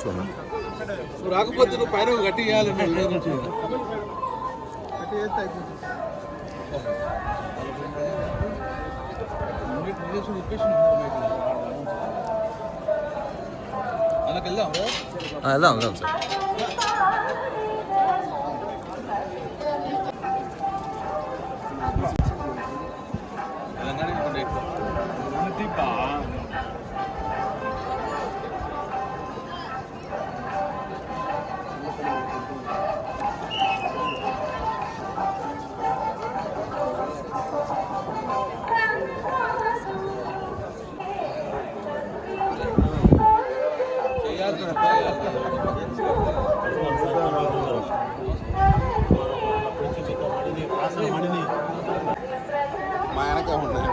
దర్శించుకున్నాం. రాకపోతే నువ్వు పైన గట్టి వెళ్దాం వెళ్దాం సార్. మా వెనక ఉన్నాయి.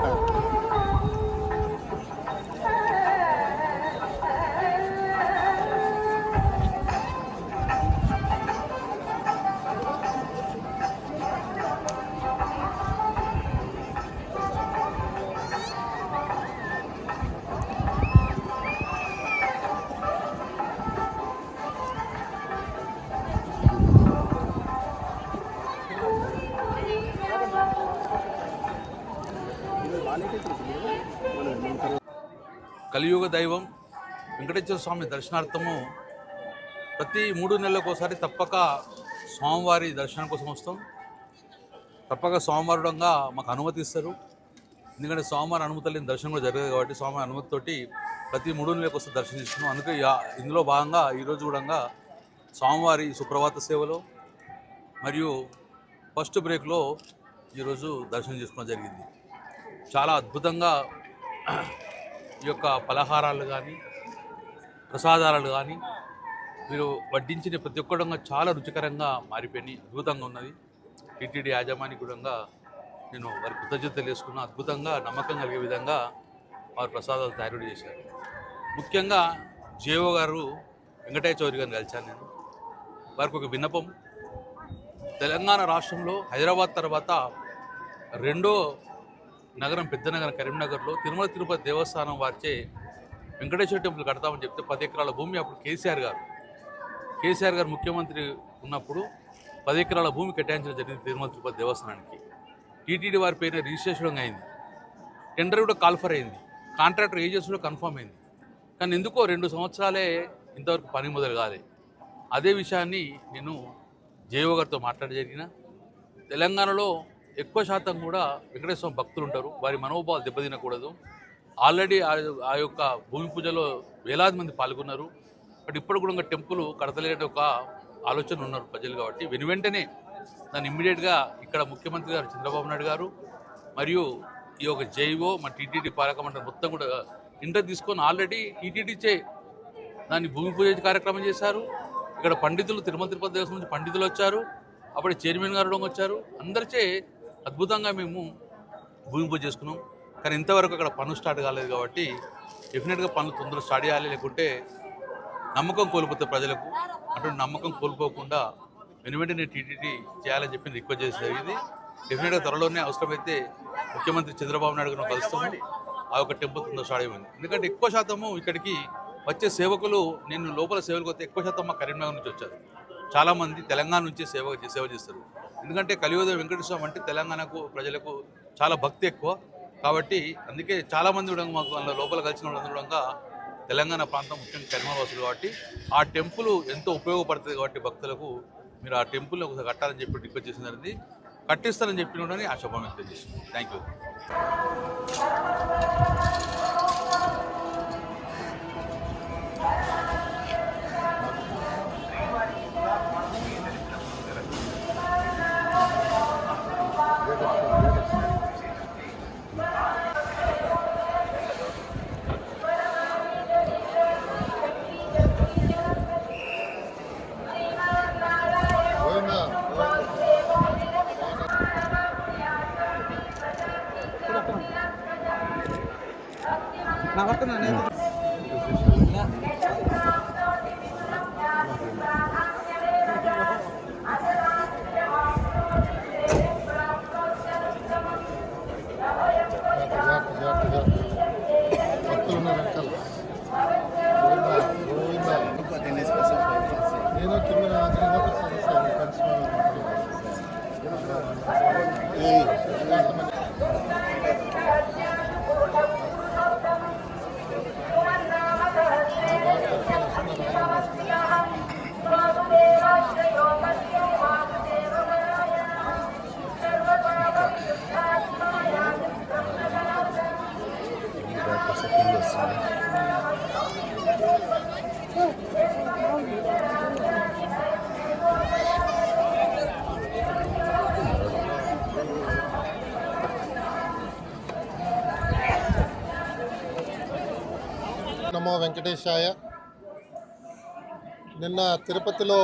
కలియుగ దైవం వెంకటేశ్వర స్వామి దర్శనార్థము ప్రతి 3 నెలలకోసారి తప్పక స్వామివారి దర్శనం కోసం వస్తాం. తప్పక స్వామివారుడంగా మాకు అనుమతి ఇస్తారు. ఎందుకంటే స్వామివారి అనుమతి లేని దర్శనం కూడా జరగదు కాబట్టి స్వామివారి అనుమతితోటి ప్రతి 3 నెలలకోసారి దర్శనం చేసుకున్నాం. అందుకే ఇందులో భాగంగా ఈరోజు కూడా స్వామివారి సుప్రభాత సేవలో మరియు ఫస్ట్ బ్రేక్లో ఈరోజు దర్శనం చేసుకోవడం జరిగింది. చాలా అద్భుతంగా ఈ యొక్క పలహారాలు కానీ ప్రసాదాలు కానీ మీరు వడ్డించిన ప్రతి ఒక్కడంగా చాలా రుచికరంగా మారిపోయి అద్భుతంగా ఉన్నది. టీటీడీ యాజమాన్య కూడా నేను వారి కృతజ్ఞతలు వేసుకున్న అద్భుతంగా నమ్మకం కలిగే విధంగా వారు ప్రసాదాలు తయారు చేశారు. ముఖ్యంగా జేఓ గారు వెంకటేశ్వరి గారిని కలిశాను నేను. వారికి ఒక విన్నపం, తెలంగాణ రాష్ట్రంలో హైదరాబాద్ తర్వాత రెండో నగరం పెద్ద నగరం కరీంనగర్లో తిరుమల తిరుపతి దేవస్థానం వారిచే వెంకటేశ్వర టెంపుల్ కడతామని చెప్తే 10 ఎకరాల భూమి అప్పుడు కేసీఆర్ గారు ముఖ్యమంత్రి ఉన్నప్పుడు 10 ఎకరాల భూమి కేటాయించడం జరిగింది తిరుమల తిరుపతి దేవస్థానానికి. టీటీడీ వారి పైన రిజిస్ట్రేషన్ అయింది, టెండర్ కూడా కాల్ఫర్ అయింది, కాంట్రాక్టర్ ఏజెన్సీ కూడా కన్ఫర్మ్ అయింది. కానీ ఎందుకో 2 సంవత్సరాలే ఇంతవరకు పని మొదలు కాలే. అదే విషయాన్ని నేను జేఓ గారితో మాట్లాడి జరిగిన తెలంగాణలో ఎక్కువ శాతం కూడా వెంకటేశ్వర భక్తులు ఉంటారు. వారి మనోభావాలు దెబ్బతినకూడదు. ఆల్రెడీ ఆ యొక్క భూమి పూజలో వేలాది మంది పాల్గొన్నారు. బట్ ఇప్పుడు కూడా టెంపుల్ కడతలేని ఒక ఆలోచన ఉన్నారు ప్రజలు. కాబట్టి వెంటనే దాన్ని ఇమ్మీడియట్గా ఇక్కడ ముఖ్యమంత్రి గారు చంద్రబాబు నాయుడు గారు మరియు ఈ యొక్క జైవో మన టీటీడీ పాలక మండలి మొత్తం కూడా ఇంటర్ తీసుకొని ఆల్రెడీ టీటీడీచే దాన్ని భూమి పూజ కార్యక్రమం చేశారు. ఇక్కడ పండితులు తిరుమల తిరుపతి దేవస్థానం నుంచి పండితులు వచ్చారు, అప్పుడు చైర్మన్ గారు వచ్చారు. అందరిచే అద్భుతంగా మేము భూమి పూజ చేసుకున్నాం. కానీ ఇంతవరకు అక్కడ పనులు స్టార్ట్ కాలేదు. కాబట్టి డెఫినెట్గా పనులు తొందరగా స్టార్ట్ చేయాలి, లేకుంటే నమ్మకం కోల్పోతే ప్రజలకు. అటువంటి నమ్మకం కోల్పోకుండా వెంటనే టీటీడీ చేయాలని చెప్పి రిక్వెస్ట్ చేసి జరిగింది. డెఫినెట్గా త్వరలోనే అవసరమైతే ముఖ్యమంత్రి చంద్రబాబు నాయుడు గారిని కలుస్తాము. ఆ యొక్క టెంపుల్ తొందరగా స్టార్ట్ అయింది. ఎందుకంటే ఎక్కువ శాతము ఇక్కడికి వచ్చే సేవకులు, నేను లోపల సేవలకు వస్తే ఎక్కువ శాతం మా కరీంనగర్ నుంచి వచ్చారు. చాలామంది తెలంగాణ నుంచి సేవ చేస్తారు. ఎందుకంటే కలియుగ వెంకటేశ్వర స్వామి అంటే తెలంగాణకు ప్రజలకు చాలా భక్తి ఎక్కువ. కాబట్టి అందుకే చాలామంది కూడా మాకు వాళ్ళ లోపల కలిసిన వాళ్ళందరూ కూడా తెలంగాణ ప్రాంతం ముఖ్యంగా కరీంనగర్ వాసులు. కాబట్టి ఆ టెంపుల్ ఎంతో ఉపయోగపడుతుంది. కాబట్టి భక్తులకు మీరు ఆ టెంపుల్ని ఒకసారి కట్టాలని చెప్పి రిక్వెస్ట్ చేసింది. కట్టిస్తారని చెప్పిన ఆశాభావం వ్యక్తం చేసింది. Thank you. Gracias. నమో వెంకటేశాయ. నిన్న తిరుపతిలో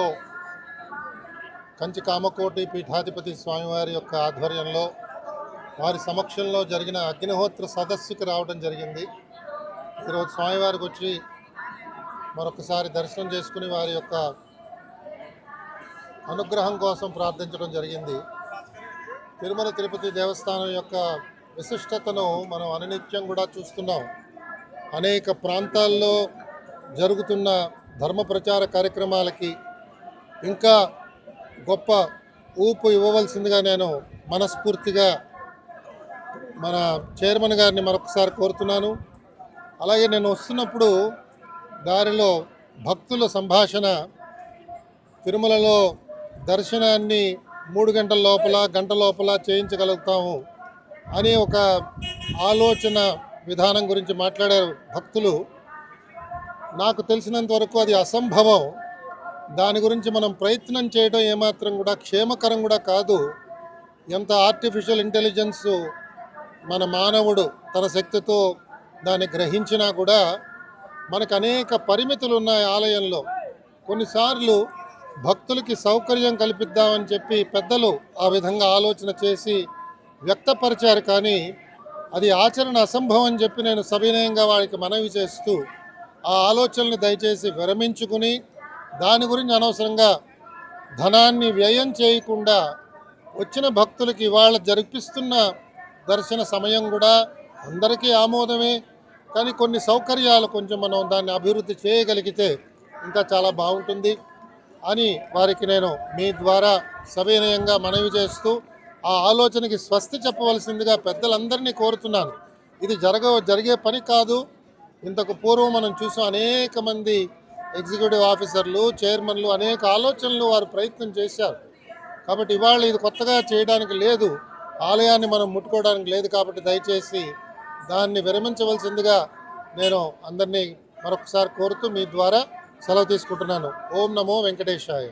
కంచి కామకోటి పీఠాధిపతి స్వామివారి యొక్క ఆధ్వర్యంలో వారి సమక్షంలో జరిగిన అగ్నిహోత్ర సదస్సుకి రావడం జరిగింది. ఈరోజు స్వామివారికి వచ్చి మరొకసారి దర్శనం చేసుకుని వారి యొక్క అనుగ్రహం కోసం ప్రార్థించడం జరిగింది. తిరుమల తిరుపతి దేవస్థానం యొక్క విశిష్టతను మనం అనునిత్యం కూడా చూస్తున్నాం. అనేక ప్రాంతాల్లో జరుగుతున్న ధర్మ ప్రచార కార్యక్రమాలకి ఇంకా గొప్ప ఊపు ఇవ్వవలసిందిగా నేను మనస్ఫూర్తిగా మన చైర్మన్ గారిని మరొకసారి కోరుతున్నాను. అలాగే నేను వస్తున్నప్పుడు దారిలో భక్తుల సంభాషణ, తిరుమలలో దర్శనాన్ని 3 గంటల లోపల గంట లోపల చేయించగలుగుతాము అనే ఒక ఆలోచన విధానం గురించి మాట్లాడారు భక్తులు. నాకు తెలిసినంత వరకు అది అసంభవం. దాని గురించి మనం ప్రయత్నం చేయడం ఏమాత్రం కూడా క్షేమకరం కూడా కాదు. ఎంత ఆర్టిఫిషియల్ ఇంటెలిజెన్స్ మన మానవుడు తన శక్తితో దాన్ని గ్రహించినా కూడా మనకు అనేక పరిమితులు ఉన్నాయి ఆలయంలో. కొన్నిసార్లు భక్తులకి సౌకర్యం కల్పిద్దామని చెప్పి పెద్దలు ఆ విధంగా ఆలోచన చేసి వ్యక్తపరిచారు, కానీ అది ఆచరణ అసంభవం అని చెప్పి నేను సవినయంగా వారికి మనవి చేస్తూ ఆ ఆలోచనలు దయచేసి విరమించుకుని దాని గురించి అనవసరంగా ధనాన్ని వ్యయం చేయకుండా వచ్చిన భక్తులకి ఇవాళ జరిపిస్తున్న దర్శన సమయం కూడా అందరికీ ఆమోదమే, కానీ కొన్ని సౌకర్యాలు కొంచెం మనం దాన్ని అభివృద్ధి చేయగలిగితే ఇంకా చాలా బాగుంటుంది అని వారికి నేను మీ ద్వారా సవినయంగా మనవి చేస్తూ ఆ ఆలోచనకి స్వస్తి చెప్పవలసిందిగా పెద్దలందరినీ కోరుతున్నాను. ఇది జరిగే పని కాదు. ఇంతకు పూర్వం మనం చూసాం, అనేక మంది ఎగ్జిక్యూటివ్ ఆఫీసర్లు, చైర్మన్లు అనేక ఆలోచనలు వారు ప్రయత్నం చేశారు. కాబట్టి ఇవాళ ఇది కొత్తగా చేయడానికి లేదు, ఆలయాన్ని మనం ముట్టుకోవడానికి లేదు. కాబట్టి దయచేసి దాన్ని విరమించవలసిందిగా నేను అందరినీ మరొకసారి కోరుతూ మీ ద్వారా సెలవు తీసుకుంటున్నాను. ఓం నమో వెంకటేశాయ.